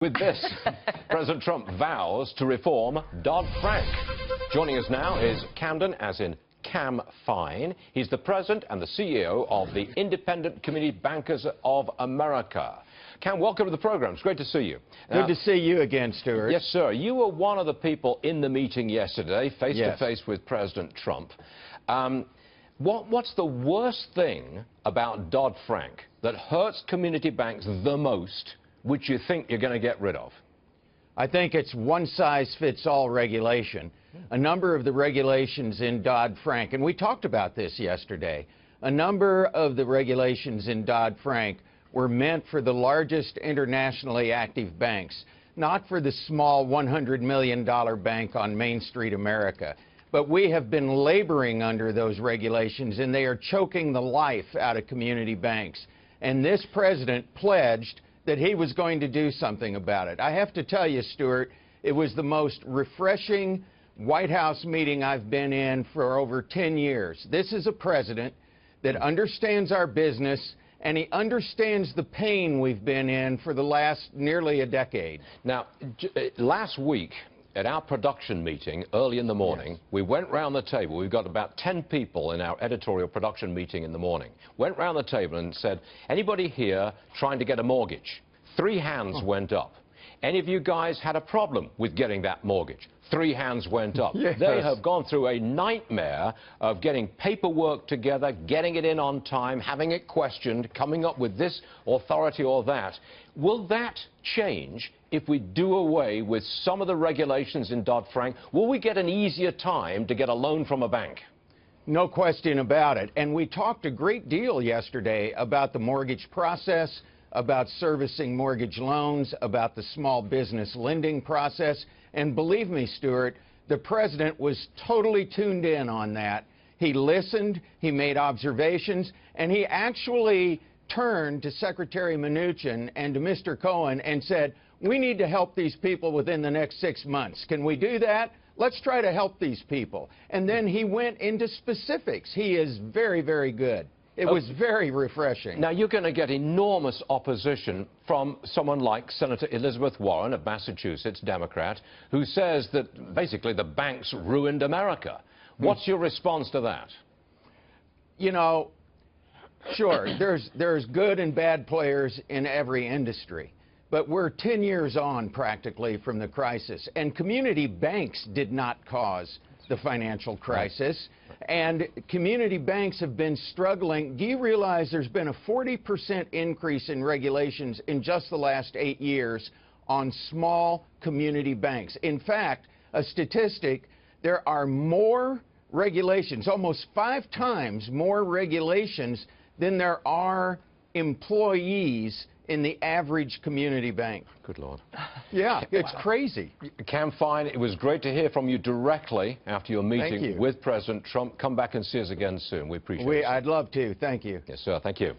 With this, President Trump vows to reform Dodd-Frank. Joining us now is Camden, as in Cam Fine. He's the president and the CEO of the Independent Community Bankers of America. Cam, welcome to the program. It's great to see you. Good to see you again, Stuart. Yes, sir. You were one of the people in the meeting yesterday, face-to-face with President Trump. What's the worst thing about Dodd-Frank that hurts community banks the most, which you think you're going to get rid of? I think it's one-size-fits-all regulation. A number of the regulations in Dodd-Frank, and we talked about this yesterday, a number of the regulations in Dodd-Frank were meant for the largest internationally active banks, not for the small $100 million bank on Main Street America. But we have been laboring under those regulations, and they are choking the life out of community banks. And this president pledged that he was going to do something about it. I have to tell you, Stuart, it was the most refreshing White House meeting I've been in for over 10 years. This is a president that understands our business, and he understands the pain we've been in for the last nearly a decade. Now, last week, at our production meeting early in the morning, yes, we went round the table. We've got about 10 people in our editorial production meeting in the morning. Went round the table and said, anybody here trying to get a mortgage? 3 hands went up. Any of you guys had a problem with getting that mortgage? 3 hands went up. Yes. They have gone through a nightmare of getting paperwork together, getting it in on time, having it questioned, coming up with this authority or that. Will that change if we do away with some of the regulations in Dodd-Frank? Will we get an easier time to get a loan from a bank? No question about it. And we talked a great deal yesterday about the mortgage process, about servicing mortgage loans, about the small business lending process. And believe me, Stuart, the president was totally tuned in on that. He listened, he made observations, and he actually turned to Secretary Mnuchin and to Mr. Cohen and said, we need to help these people within the next 6 months. Can we do that? Let's try to help these people. And then he went into specifics. He is very, very good. It was very refreshing. Now, you're going to get enormous opposition from someone like Senator Elizabeth Warren of Massachusetts, Democrat, who says that basically the banks ruined America. What's your response to that? You know, sure, there's good and bad players in every industry. But we're 10 years on, practically, from the crisis. And community banks did not cause the financial crisis. And community banks have been struggling. Do you realize there's been a 40% increase in regulations in just the last 8 years on small community banks? In fact, a statistic, there are more regulations, almost 5 times more regulations than there are employees in the average community bank. Good Lord. Yeah, it's crazy. Cam Fine, it was great to hear from you directly after your meeting with President Trump. Come back and see us again soon. We appreciate it. I'd love to. Thank you. Yes, sir. Thank you.